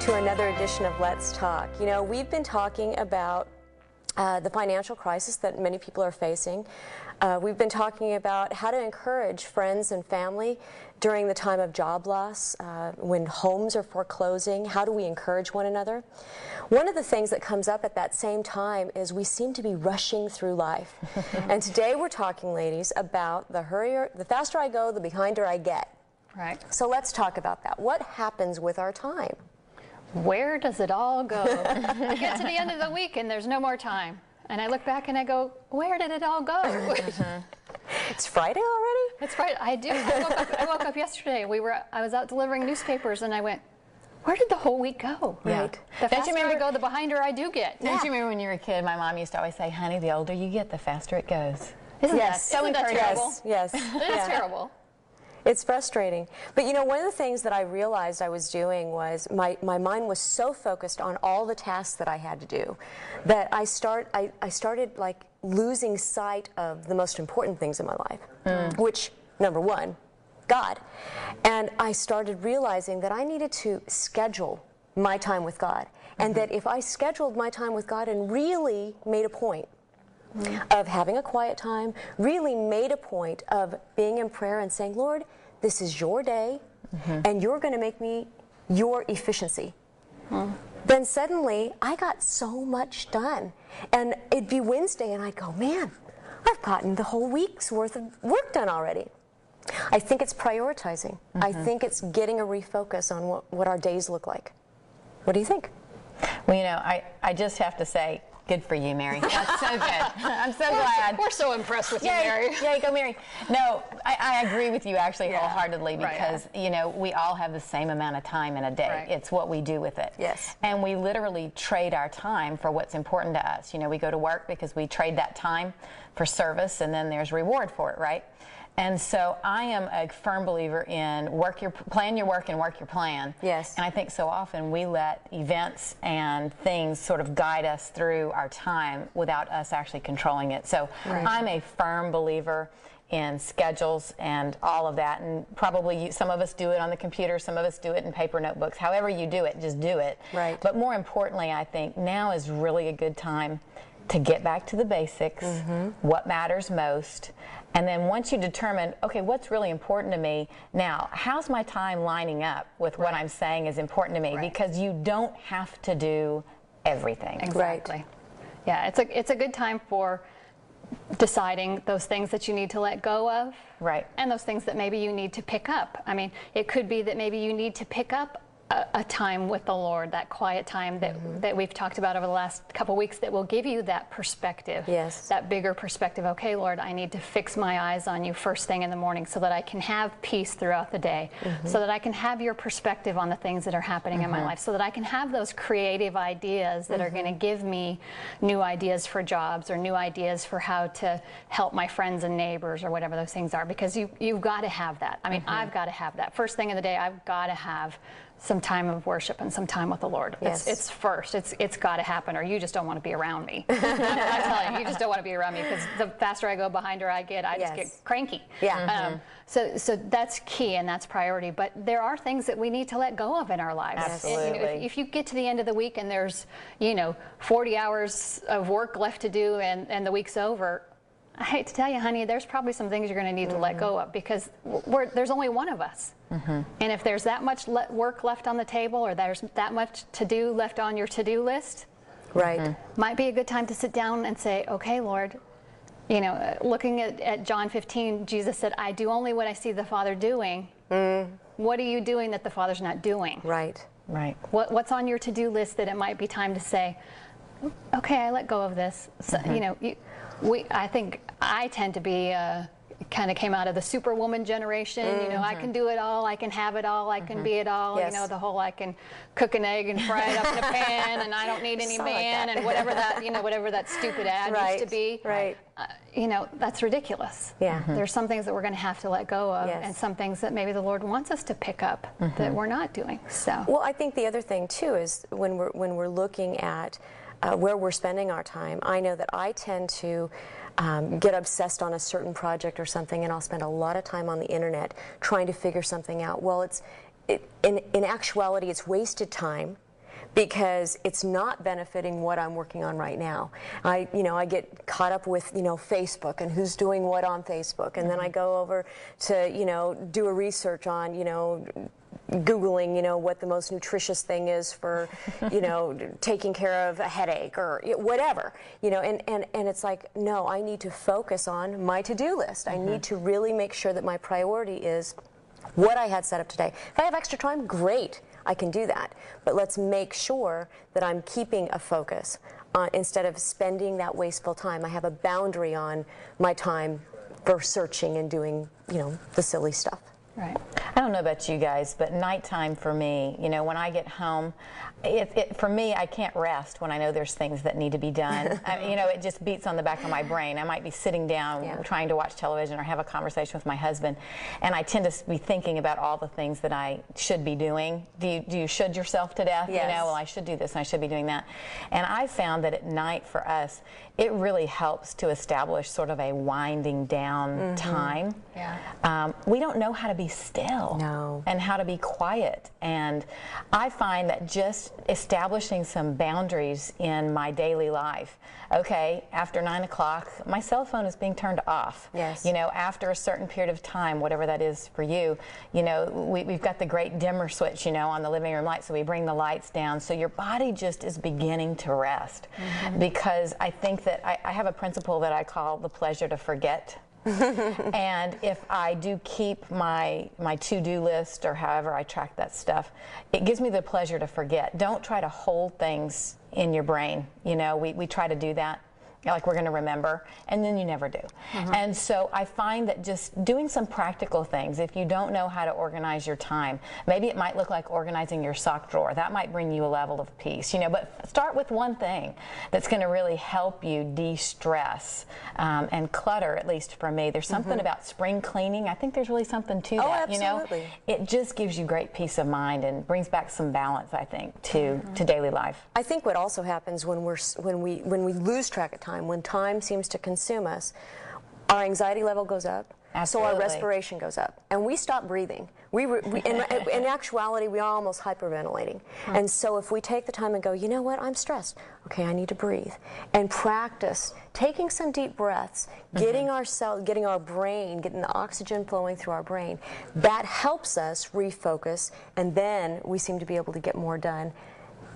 to another edition of Let's Talk. You know, we've been talking about the financial crisis that many people are facing. We've been talking about how to encourage friends and family during the time of job loss, when homes are foreclosing. How do we encourage one another? One of the things that comes up at that same time is we seem to be rushing through life. And today we're talking, ladies, about the faster I go, the behinder I get. Right. So let's talk about that. What happens with our time? Where does it all go? I get to the end of the week and there's no more time. And I look back and I go, where did it all go? It's Friday already? It's Friday. I do. I woke up yesterday. I was out delivering newspapers and I went, where did the whole week go? Right. The faster I go, the behinder I do get. Don't you remember when you were a kid, my mom used to always say, honey, the older you get, the faster it goes. Isn't Yes. that terrible? Yes. It is terrible. It's frustrating. But you know, one of the things that I realized I was doing was my mind was so focused on all the tasks that I had to do that I started like losing sight of the most important things in my life, which, number one, God. And I started realizing that I needed to schedule my time with God, and that if I scheduled my time with God and really made a point of having a quiet time, really made a point of being in prayer and saying, Lord, this is your day, and you're going to make me your efficiency. Then suddenly, I got so much done. And it'd be Wednesday, and I'd go, man, I've gotten the whole week's worth of work done already. I think it's prioritizing. I think it's getting a refocus on what our days look like. What do you think? Well, you know, I just have to say, good for you, Mary. That's so good. I'm so glad. We're so impressed with you, Mary. Yay, go Mary. No, I agree with you actually wholeheartedly because, you know, we all have the same amount of time in a day. Right. It's what we do with it. Yes. And we literally trade our time for what's important to us. You know, we go to work because we trade that time for service, and then there's reward for it, right? And so I am a firm believer in plan your work and work your plan. Yes. And I think so often we let events and things sort of guide us through our time without us actually controlling it. So I'm a firm believer in schedules and all of that. And probably some of us do it on the computer, some of us do it in paper notebooks. However you do it, just do it. Right. But more importantly, I think now is really a good time to get back to the basics, what matters most, and then once you determine, okay, what's really important to me, now, how's my time lining up with what I'm saying is important to me? Because you don't have to do everything. Exactly. Yeah, it's a good time for deciding those things that you need to let go of. Right. And those things that maybe you need to pick up. I mean, it could be that maybe you need to pick up a time with the Lord, that quiet time that we've talked about over the last couple weeks that will give you that perspective. Yes. That bigger perspective. Okay, Lord, I need to fix my eyes on you first thing in the morning so that I can have peace throughout the day, so that I can have your perspective on the things that are happening in my life, so that I can have those creative ideas that are going to give me new ideas for jobs or new ideas for how to help my friends and neighbors or whatever those things are, because you've got to have that. I mean, I've got to have that. First thing in the day, I've got to have some time of worship and some time with the Lord. Yes. It's first. It's got to happen, or you just don't want to be around me. I'm telling you, you just don't want to be around me, because the faster I go, behinder I get. I just get cranky. Yeah. So that's key, and that's priority. But there are things that we need to let go of in our lives. Absolutely. If you get to the end of the week and there's 40 hours of work left to do and the week's over, I hate to tell you, honey, there's probably some things you're going to need to let go of, because there's only one of us. And if there's that much work left on the table, or there's that much to do left on your to-do list, might be a good time to sit down and say, okay, Lord, looking at John 15, Jesus said, I do only what I see the Father doing. What are you doing that the Father's not doing? Right. What's on your to-do list that it might be time to say, okay, I let go of this. So, I think I tend to be kind of came out of the superwoman generation. I can do it all, I can have it all, I can be it all. Yes. The whole I can cook an egg and fry it up in a pan, and I don't need any man, and whatever that stupid ad used to be. Right. That's ridiculous. Yeah. There's some things that we're going to have to let go of, Yes. and some things that maybe the Lord wants us to pick up that we're not doing. So. Well, I think the other thing too is when we're looking at where we're spending our time, I know that I tend to get obsessed on a certain project or something, and I'll spend a lot of time on the internet trying to figure something out. Well, in actuality, it's wasted time because it's not benefiting what I'm working on right now. I get caught up with, Facebook and who's doing what on Facebook, and then I go over to, do a research on, Googling, what the most nutritious thing is for, taking care of a headache or whatever, and it's like, no, I need to focus on my to-do list. I need to really make sure that my priority is what I had set up today. If I have extra time, great, I can do that. But let's make sure that I'm keeping a focus instead of spending that wasteful time. I have a boundary on my time for searching and doing, the silly stuff. Right. I don't know about you guys, but nighttime for me, when I get home, for me, I can't rest when I know there's things that need to be done. It just beats on the back of my brain. I might be sitting down trying to watch television or have a conversation with my husband, and I tend to be thinking about all the things that I should be doing. Do you should yourself to death? Yes. Well, I should do this and I should be doing that. And I found that at night for us, it really helps to establish sort of a winding down time. Yeah. We don't know how to be still and how to be quiet, and I find that just establishing some boundaries in my daily life. Okay, after 9 o'clock, my cell phone is being turned off. Yes. After a certain period of time, whatever that is for you, we've got the great dimmer switch, on the living room light, so we bring the lights down, so your body just is beginning to rest. Because I think that I have a principle that I call the pleasure to forget. And if I do keep my to-do list, or however I track that stuff, it gives me the pleasure to forget. Don't try to hold things in your brain. We try to do that, like we're going to remember, and then you never do. And so I find that just doing some practical things, if you don't know how to organize your time, maybe it might look like organizing your sock drawer. That might bring you a level of peace, but start with one thing that's going to really help you de-stress and clutter, at least for me. There's something about spring cleaning. I think there's really something to that. Absolutely. It just gives you great peace of mind and brings back some balance, I think, to daily life. I think what also happens when we lose track of time, when time seems to consume us, our anxiety level goes up. Absolutely. So our respiration goes up, and we stop breathing. In actuality, we are almost hyperventilating. And so if we take the time and go, you know what, I'm stressed. Okay, I need to breathe. And practice taking some deep breaths, getting our brain, getting the oxygen flowing through our brain. That helps us refocus, and then we seem to be able to get more done.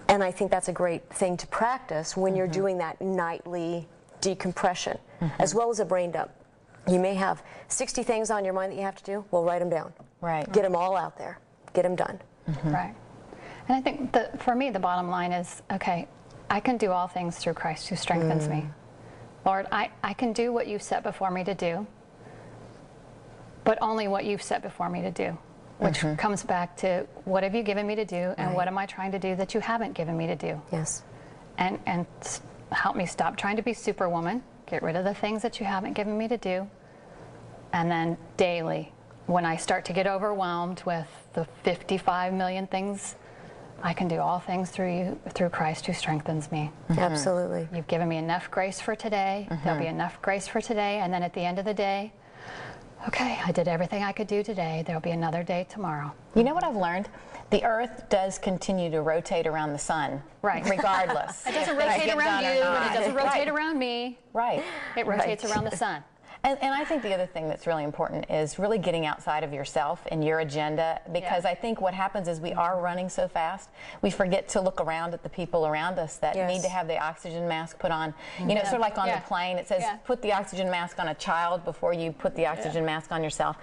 And I think that's a great thing to practice when you're doing that nightly decompression, as well as a brain dump. You may have 60 things on your mind that you have to do. Well, write them down. Right. Get them all out there. Get them done. Right. And I think for me, the bottom line is, okay, I can do all things through Christ who strengthens me. Lord, I can do what you've set before me to do, but only what you've set before me to do, which comes back to what have you given me to do, and what am I trying to do that you haven't given me to do? Yes. And help me stop trying to be Superwoman. Get rid of the things that you haven't given me to do. And then daily, when I start to get overwhelmed with the 55 million things, I can do all things through Christ who strengthens me. Absolutely. You've given me enough grace for today. There'll be enough grace for today. And then at the end of the day, okay, I did everything I could do today. There'll be another day tomorrow. You know what I've learned? The Earth does continue to rotate around the sun. Right. Regardless. It doesn't rotate around you, and it doesn't rotate Right. around me. Right. It rotates around the sun. And I think the other thing that's really important is really getting outside of yourself and your agenda, because I think what happens is we are running so fast, we forget to look around at the people around us that need to have the oxygen mask put on. You know, sort of like on the plane, it says put the oxygen mask on a child before you put the oxygen mask on yourself.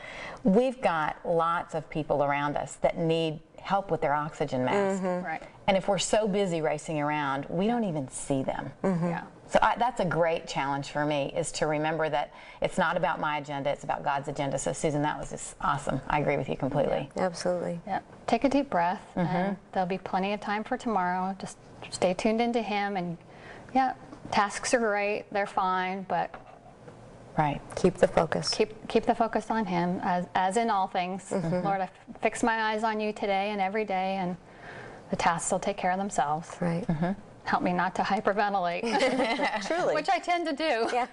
We've got lots of people around us that need help with their oxygen mask. Right. And if we're so busy racing around, we don't even see them. Yeah. So that's a great challenge for me, is to remember that it's not about my agenda, it's about God's agenda. So Susan, that was just awesome. I agree with you completely. Absolutely. Yeah. Take a deep breath, and there'll be plenty of time for tomorrow. Just stay tuned into Him, and tasks are great, they're fine, but Right. Keep the focus. keep the focus on Him, as in all things. Lord, I fix my eyes on you today and every day, and the tasks will take care of themselves. Right. Help me not to hyperventilate, Truly. which I tend to do. Yeah.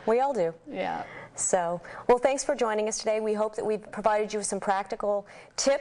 We all do. Yeah. So, well, thanks for joining us today. We hope that we've provided you with some practical tips